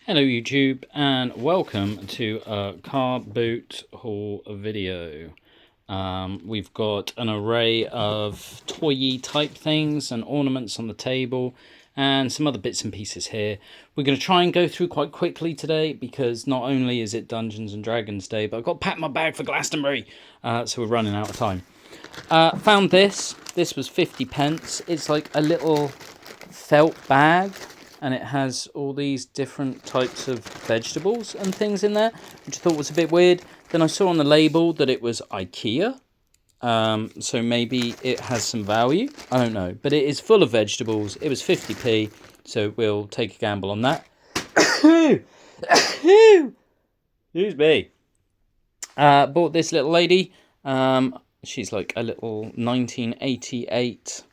Hello YouTube and welcome to a Carboot haul video. We've got an array of toy type things and ornaments on the table and some other bits and pieces here. We're going to try and go through quite quickly today because not only is it Dungeons and Dragons Day, but I've got to pack my bag for Glastonbury, so we're running out of time. Found this was 50 pence. It's like a little felt bag, and it has all these different types of vegetables and things in there, which I thought was a bit weird. Then I saw on the label that it was IKEA, so maybe it has some value. I don't know, but it is full of vegetables. It was 50p, so we'll take a gamble on that. Excuse me. Bought this little lady. She's like a little 1988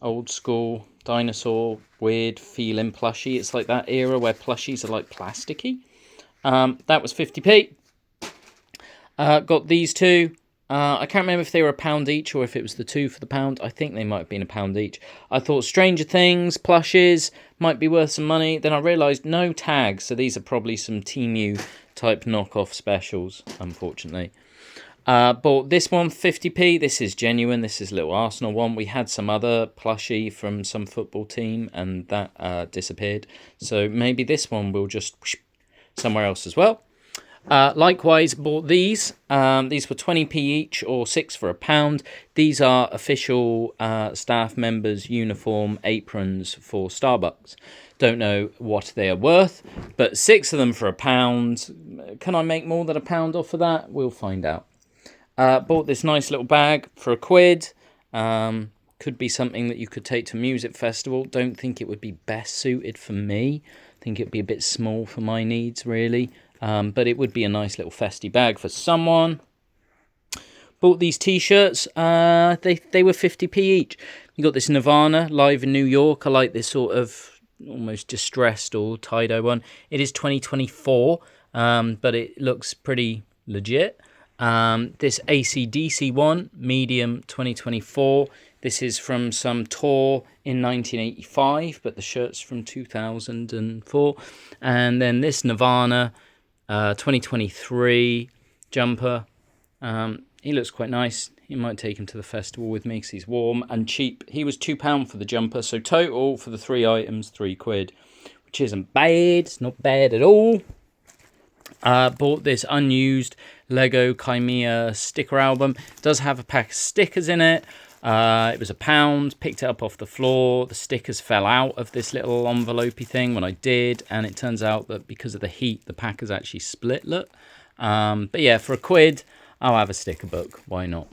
old school dinosaur weird feeling plushie. It's like that era where plushies are like plasticky. That was 50p. Got these two. I can't remember if they were £1 each or if it was the two for the £1. I think they might have been £1 each. I thought Stranger Things plushes might be worth some money. Then I realised no tags, so these are probably some Temu type knockoff specials, unfortunately. Bought this one 50p. This is genuine. This is a little Arsenal one. We had some other plushie from some football team and that disappeared. So maybe this one will just somewhere else as well. Likewise, bought these. These were 20p each or 6 for £1. These are official staff members' uniform aprons for Starbucks. Don't know what they are worth, but 6 of them for £1. Can I make more than £1 off of that? We'll find out. Bought this nice little bag for £1. Could be something that you could take to a music festival. Don't think it would be best suited for me. I think it would be a bit small for my needs, really. But it would be a nice little festy bag for someone. Bought these t-shirts. They were 50p each. You got this Nirvana live in New York. I like this sort of almost distressed or tie-dye one. It is 2024, but it looks pretty legit. This AC/DC one, medium 2024. This is from some tour in 1985, but the shirt's from 2004. And then this Nirvana 2023 jumper. He looks quite nice. He might take him to the festival with me because he's warm and cheap. He was £2 for the jumper, so total for the 3 items, £3, which isn't bad. It's not bad at all. Bought this unused Lego Chimera sticker album. It does have a pack of stickers in it. It was £1. Picked it up off the floor. The stickers fell out of this little envelope-y thing when I did, and it turns out that because of the heat, the pack is actually split. Look, but yeah, for £1, I'll have a sticker book. Why not?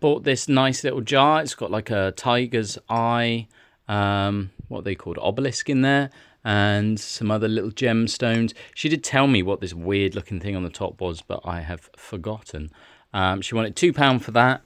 Bought this nice little jar. It's got like a tiger's eye. What are they called? Obelisk in there. And some other little gemstones. She did tell me what this weird looking thing on the top was, but I have forgotten. She wanted £2 for that.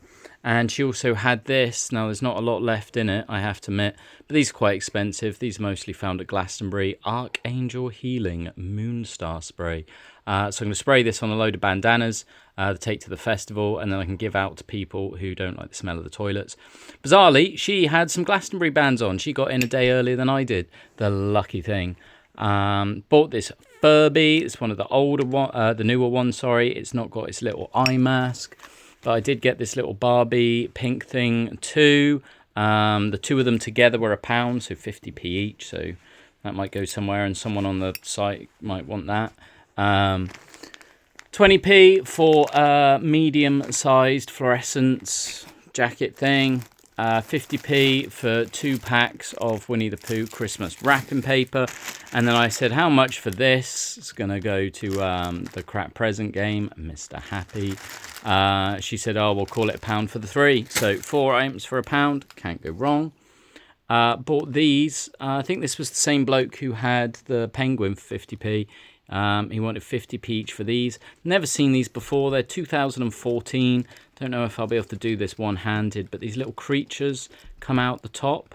And she also had this. Now, there's not a lot left in it, I have to admit. But these are quite expensive. These are mostly found at Glastonbury. Archangel Healing Moonstar Spray. So I'm going to spray this on a load of bandanas to take to the festival, and then I can give out to people who don't like the smell of the toilets. Bizarrely, she had some Glastonbury bands on. She got in a day earlier than I did. The lucky thing. Bought this Furby. It's one of the older one, the newer one. Sorry, it's not got its little eye mask. But I did get this little Barbie pink thing too. The two of them together were £1, so 50p each. So that might go somewhere, and someone on the site might want that. 20p for a medium-sized fluorescence jacket thing. 50p for 2 packs of Winnie the Pooh Christmas wrapping paper. And then I said, how much for this? It's going to go to the crap present game, Mr. Happy. She said, oh, we'll call it £1 for the 3. So 4 items for £1. Can't go wrong. Bought these. I think this was the same bloke who had the penguin for 50p. He wanted 50p each for these. Never seen these before. They're 2014. Don't know if I'll be able to do this one-handed, but these little creatures come out the top,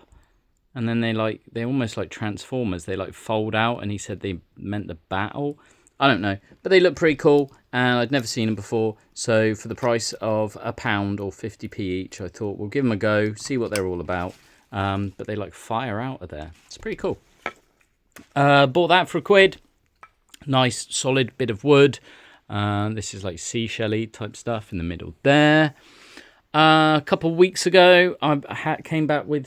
and then they're almost like Transformers. They like fold out, and he said they meant the battle. I don't know, but they look pretty cool, and I'd never seen them before. So for the price of £1 or 50p each, I thought we'll give them a go, see what they're all about. But they like fire out of there. It's pretty cool. Bought that for £1. Nice solid bit of wood. This is like seashell-y type stuff in the middle there. A couple of weeks ago, I came back with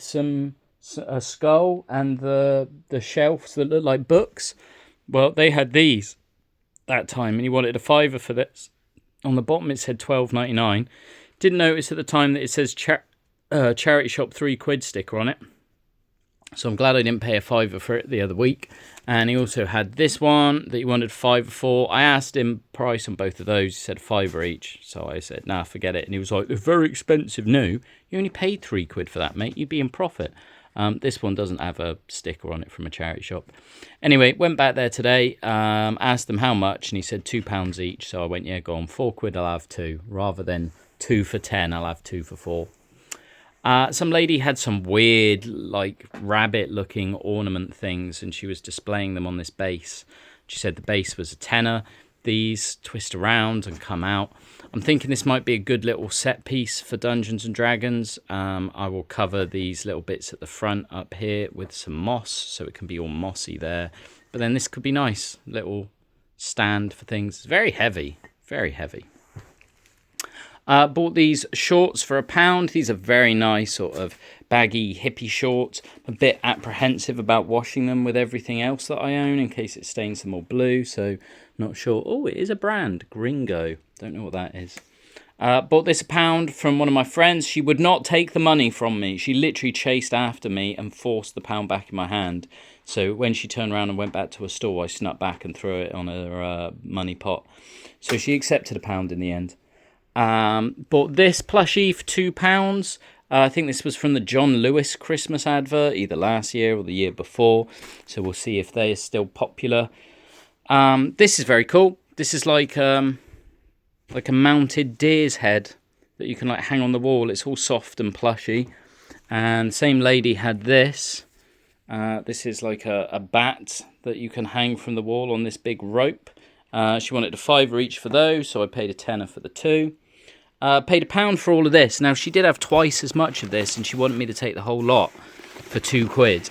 a skull and the shelves that look like books. Well, they had these that time, and he wanted a £5 for this. On the bottom, it said £12.99. Didn't notice at the time that it says charity shop £3 sticker on it. So I'm glad I didn't pay a £5 for it the other week. And he also had this one that he wanted £5 for. I asked him price on both of those. He said £5 each. So I said, nah, forget it. And he was like, they're very expensive. No, you only paid £3 for that, mate. You'd be in profit. This one doesn't have a sticker on it from a charity shop. Anyway, went back there today, asked them how much, and he said £2 each. So I went, yeah, go on, £4 I'll have 2. Rather than 2 for 10, I'll have 2 for 4. Some lady had some weird, like, rabbit-looking ornament things, and she was displaying them on this base. She said the base was a tenner. These twist around and come out. I'm thinking this might be a good little set piece for Dungeons and Dragons. I will cover these little bits at the front up here with some moss, so it can be all mossy there. But then this could be nice, little stand for things. It's very heavy, very heavy. Bought these shorts for £1. These are very nice, sort of baggy hippie shorts. I'm a bit apprehensive about washing them with everything else that I own in case it stains them all blue, so not sure. Oh, it is a brand, Gringo. Don't know what that is. Bought this £1 from one of my friends. She would not take the money from me. She literally chased after me and forced the £1 back in my hand. So when she turned around and went back to her store, I snuck back and threw it on her money pot. So she accepted £1 in the end. Bought this plushie for £2. I think this was from the John Lewis Christmas advert, either last year or the year before. So we'll see if they are still popular. This is very cool. This is like a mounted deer's head that you can like hang on the wall. It's all soft and plushy. And same lady had this. This is like a bat that you can hang from the wall on this big rope. She wanted a £5 each for those, so I paid a tenner for the 2. Paid £1 for all of this. Now, she did have twice as much of this, and she wanted me to take the whole lot for £2.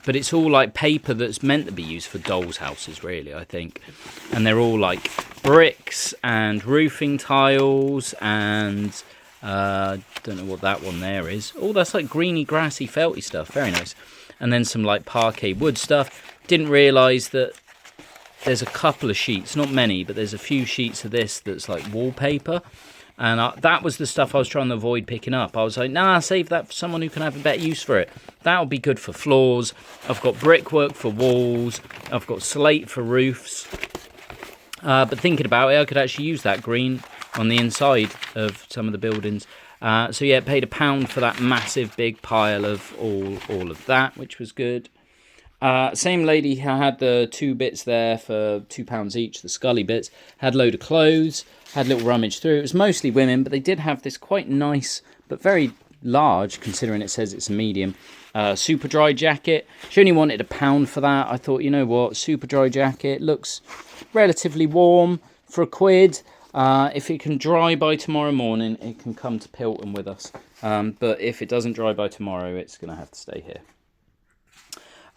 But it's all like paper that's meant to be used for dolls' houses, really, I think. And they're all like bricks and roofing tiles and don't know what that one there is. Oh, that's like greeny, grassy, felty stuff. Very nice. And then some like parquet wood stuff. Didn't realise that there's a couple of sheets, not many, but there's a few sheets of this that's like wallpaper. And that was the stuff I was trying to avoid picking up. I was like, nah, save that for someone who can have a better use for it. That'll be good for floors. I've got brickwork for walls. I've got slate for roofs. But thinking about it, I could actually use that green on the inside of some of the buildings. So yeah, paid £1 for that massive big pile of all of that, which was good. Same lady who had the 2 bits there for £2 each, the scully bits, had a load of clothes, had a little rummage through. It was mostly women, but they did have this quite nice, but very large, considering it says it's a medium, super dry jacket. She only wanted £1 for that. I thought, you know what, super dry jacket, looks relatively warm for £1. If it can dry by tomorrow morning, it can come to Pilton with us. But if it doesn't dry by tomorrow, it's going to have to stay here.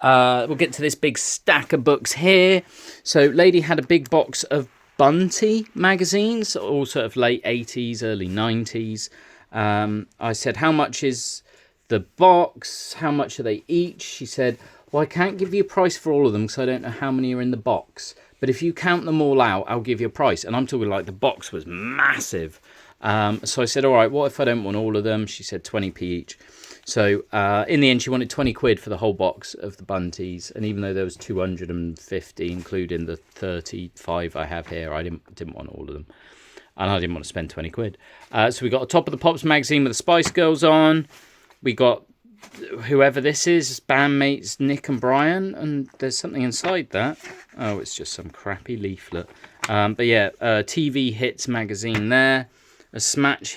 We'll get to this big stack of books here. So lady had a big box of Bunty magazines, all sort of late 80s, early 90s. I said, how much is the box? How much are they each? She said, well, I can't give you a price for all of them because I don't know how many are in the box. But if you count them all out, I'll give you a price. And I'm talking like the box was massive. So I said, all right, what if I don't want all of them? She said 20p each. So in the end, she wanted £20 for the whole box of the Bunties. And even though there was 250, including the 35 I have here, I didn't want all of them. And I didn't want to spend £20. So we got a Top of the Pops magazine with the Spice Girls on. We got whoever this is, bandmates Nick and Brian. And there's something inside that. Oh, it's just some crappy leaflet. But yeah, TV Hits magazine there. A Smash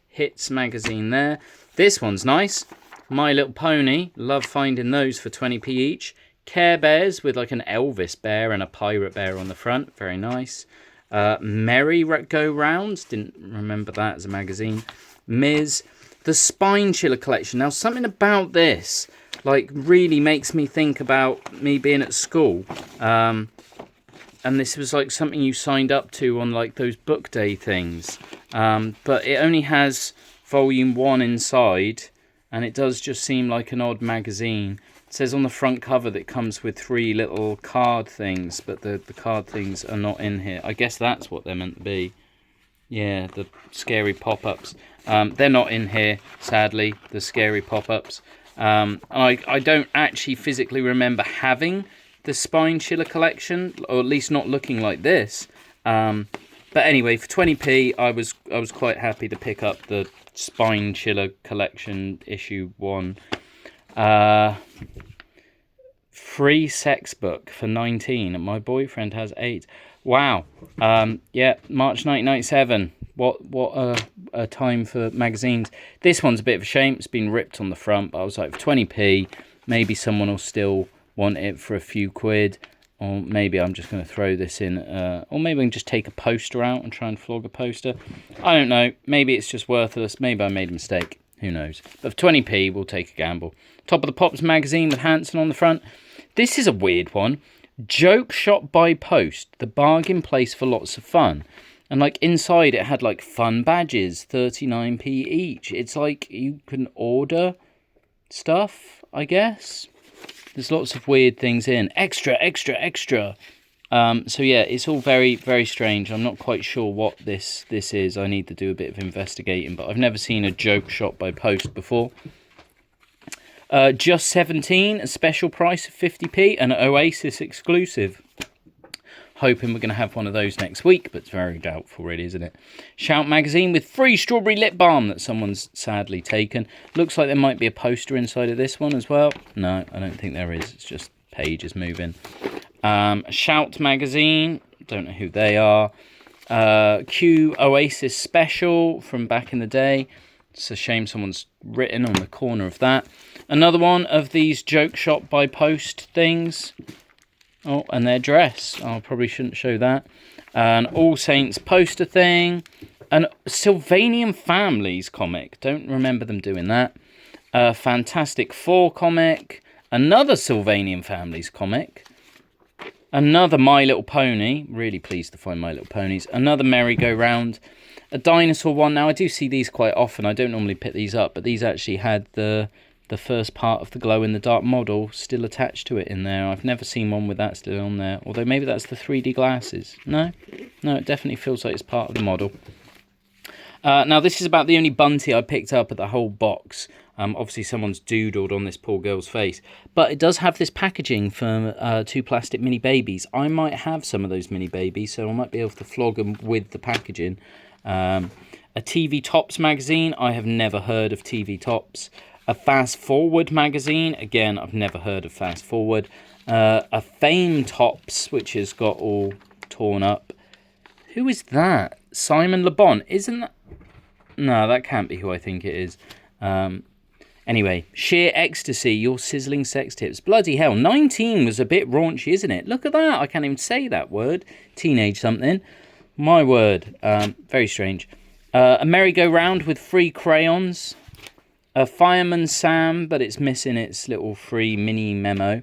Hits magazine there. This one's nice. My Little Pony. Love finding those for 20p each. Care Bears with like an Elvis bear and a pirate bear on the front. Very nice. Merry Go Rounds. Didn't remember that as a magazine. Ms. The Spine Chiller collection. Now, something about this. like really makes me think about me being at school. And this was like something you signed up to on like those book day things. But it only has volume 1 inside, and it does just seem like an odd magazine. It says on the front cover that it comes with 3 little card things, but the card things are not in here. I guess that's what they're meant to be. Yeah, the scary pop-ups. They're not in here, sadly, the scary pop-ups. I don't actually physically remember having the Spine Chiller collection, or at least not looking like this. But anyway, for 20p, I was quite happy to pick up the Spine Chiller collection issue 1. Free sex book for 19, and my boyfriend has 8. Wow. Yeah, March 1997. What a time for magazines. This one's a bit of a shame. It's been ripped on the front, but I was like, for 20p, maybe someone will still want it for a few quid, or maybe I'm just going to throw this in, or maybe I can just take a poster out and try and flog a poster. I don't know. Maybe it's just worthless. Maybe I made a mistake. Who knows? But for 20p, we'll take a gamble. Top of the Pops magazine with Hanson on the front. This is a weird one. Joke shop by post, the bargain place for lots of fun. And like inside it had like fun badges, 39p each. It's like you can order stuff, I guess. There's lots of weird things in. Extra, extra, extra. So yeah, it's all very, very strange. I'm not quite sure what this is. I need to do a bit of investigating, but I've never seen a joke shop by post before. Just 17, a special price of 50p, an Oasis exclusive. Hoping we're going to have one of those next week, but it's very doubtful really, isn't it? Shout magazine with free strawberry lip balm that someone's sadly taken. Looks like there might be a poster inside of this one as well. No, I don't think there is. It's just pages moving. Shout magazine, don't know who they are. Q Oasis special from back in the day. It's a shame someone's written on the corner of that. Another one of these joke shop by post things. Oh, and their dress. I probably shouldn't show that. An All Saints poster thing. An Sylvanian Families comic. Don't remember them doing that. A Fantastic Four comic. Another Sylvanian Families comic. Another My Little Pony. Really pleased to find My Little Ponies. Another merry-go-round. A dinosaur one. Now, I do see these quite often. I don't normally pick these up, but these actually had the first part of the glow-in-the-dark model still attached to it in there. I've never seen one with that still on there. Although maybe that's the 3D glasses. No, it definitely feels like it's part of the model. Now, this is about the only Bunty I picked up at the whole box. Obviously, someone's doodled on this poor girl's face. But it does have this packaging for 2 plastic mini babies. I might have some of those mini babies, so I might be able to flog them with the packaging. A TV Tops magazine. I have never heard of TV Tops. A Fast Forward magazine. Again, I've never heard of Fast Forward. A Fame Tops, which has got all torn up. Who is that? Simon Le Bon. Isn't that... No, that can't be who I think it is. Anyway, Sheer Ecstasy, Your Sizzling Sex Tips. Bloody hell, 19 was a bit raunchy, isn't it? Look at that. I can't even say that word. Teenage something. My word. Very strange. A merry-go-round with free crayons. A Fireman Sam, but it's missing its little free mini memo.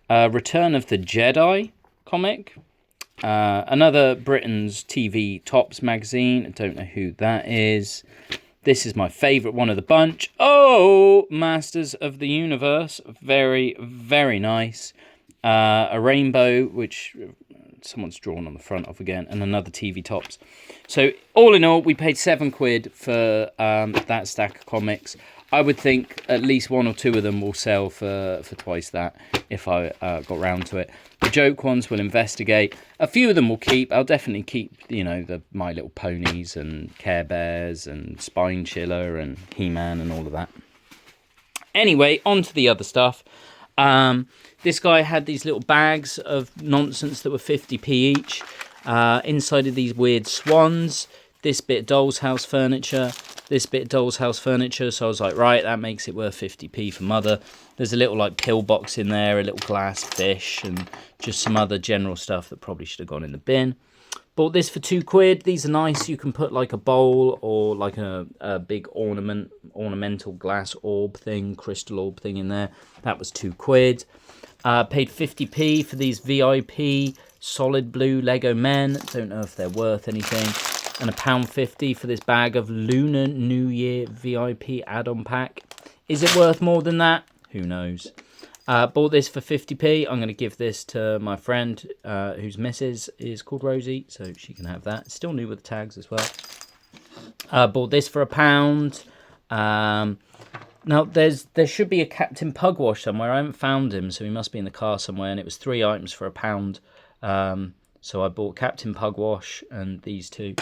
Return of the Jedi comic. Another Britain's TV Tops magazine. I don't know who that is. This is my favourite one of the bunch. Oh, Masters of the Universe. Very, very nice. A rainbow, which someone's drawn on the front of again. And another TV Tops. So, all in all, we paid £7 for that stack of comics. I would think at least 1 or 2 of them will sell for twice that if I got round to it. The joke ones will investigate. A few of them will keep. I'll definitely keep, you know, the My Little Ponies and Care Bears and Spine Chiller and He-Man and all of that. Anyway, on to the other stuff. This guy had these little bags of nonsense that were 50p each. Inside of these weird swans. This bit Doll's House furniture. This bit Doll's House furniture. So I was like, right, that makes it worth 50p for Mother. There's a little like pillbox in there, a little glass fish, and just some other general stuff that probably should have gone in the bin. Bought this for £2. These are nice. You can put like a bowl or like a big ornamental glass orb thing, crystal orb thing in there. That was £2. Paid 50p for these VIP solid blue Lego men. Don't know if they're worth anything. And £1.50 for this bag of Lunar New Year VIP add-on pack. Is it worth more than that? Who knows? Bought this for 50p. I'm going to give this to my friend whose missus is called Rosie, so she can have that. It's still new with the tags as well. Bought this for £1. Now, there should be a Captain Pugwash somewhere. I haven't found him, so he must be in the car somewhere, and it was 3 items for £1. So I bought Captain Pugwash and these two.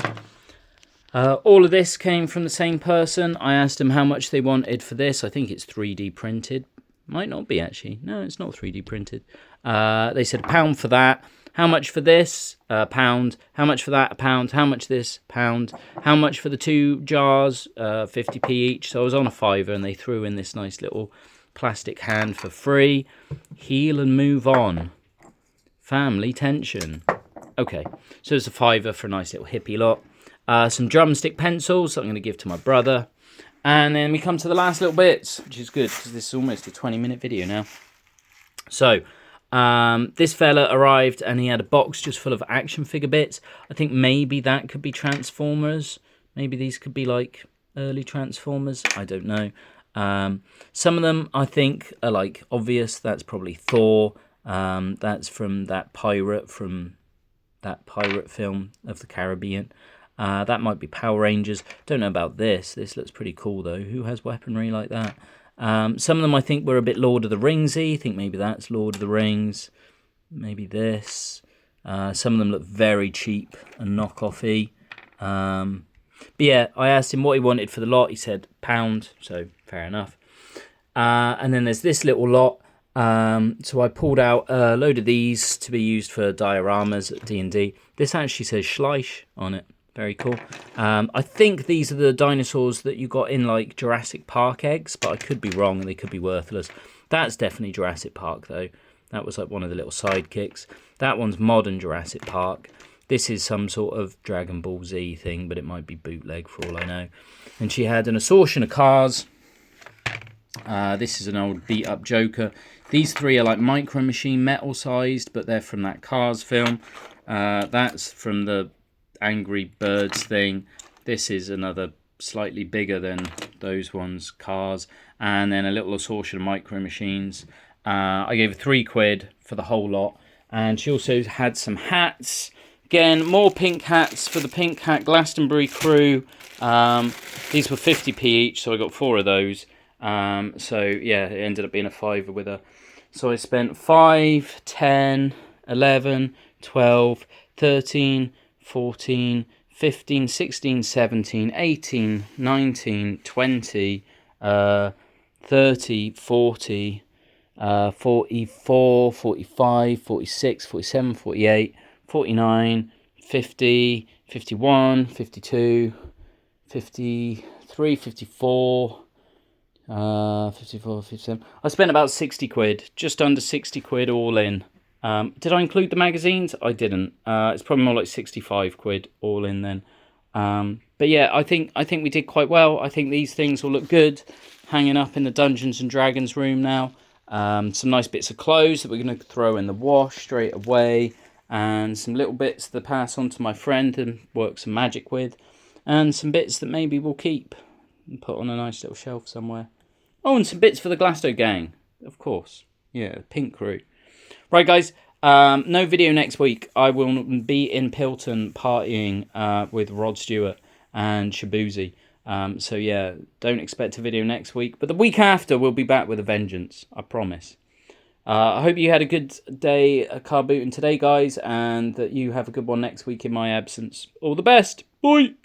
All of this came from the same person. I asked them how much they wanted for this. I think it's 3D printed. Might not be, actually. No, it's not 3D printed. They said £1 for that. How much for this? £1. How much for that? £1. How much this? £1. How much for the 2 jars? 50p each. So I was on a fiver, and they threw in this nice little plastic hand for free. Heal and move on. Family tension. Okay, so it's a fiver for a nice little hippie lot. Some drumstick pencils that I'm going to give to my brother. And then we come to the last little bits, which is good because this is almost a 20-minute video now. So, this fella arrived and he had a box just full of action figure bits. I think maybe that could be Transformers. Maybe these could be like early Transformers. I don't know. Some of them I think are like obvious. That's probably Thor. That's from that pirate film of the Caribbean. That might be Power Rangers. Don't know about this. This looks pretty cool, though. Who has weaponry like that? Some of them, I think, were a bit Lord of the Ringsy. I think maybe that's Lord of the Rings. Maybe this. Some of them look very cheap and knockoffy. But yeah, I asked him what he wanted for the lot. He said £1, so fair enough. And then there's this little lot. So I pulled out a load of these to be used for dioramas at D&D. This actually says Schleich on it. Very cool. I think these are the dinosaurs that you got in like Jurassic Park eggs, but I could be wrong and they could be worthless. That's definitely Jurassic Park though. That was like one of the little sidekicks. That one's modern Jurassic Park. This is some sort of Dragon Ball Z thing, but it might be bootleg for all I know. And she had an assortion of cars. This is an old beat up Joker. These 3 are like Micro Machine metal sized, but they're from that Cars film. That's from the Angry Birds thing. This is another slightly bigger than those ones, Cars, and then a little assortion of Micro Machines. I gave her £3 for the whole lot, and she also had some hats. Again, more pink hats for the Pink Hat Glastonbury crew. These were 50p each, so I got 4 of those. So yeah, it ended up being a fiver with her. So I spent 5, 10, 11, 12, 13, 14, 15, 16, 17, 18, 19, 20, 30, 40, 44, 45, 46, 47, 48, 49, 50, 51, 52, 53, 54, 54, 57. I spent about £60, just under £60 all in. Did I include the magazines? I didn't. It's probably more like £65 all in then. But yeah, I think we did quite well. I think these things will look good hanging up in the Dungeons and Dragons room now. Some nice bits of clothes that we're going to throw in the wash straight away, and some little bits to pass on to my friend and work some magic with, and some bits that maybe we'll keep and put on a nice little shelf somewhere. Oh, and some bits for the Glasto gang, of course. Yeah, Pink Crew. Right, guys, no video next week. I will be in Pilton partying with Rod Stewart and Shabuzi. So, yeah, don't expect a video next week. But the week after, we'll be back with a vengeance. I promise. I hope you had a good day at Carboot today, guys, and that you have a good one next week in my absence. All the best. Bye.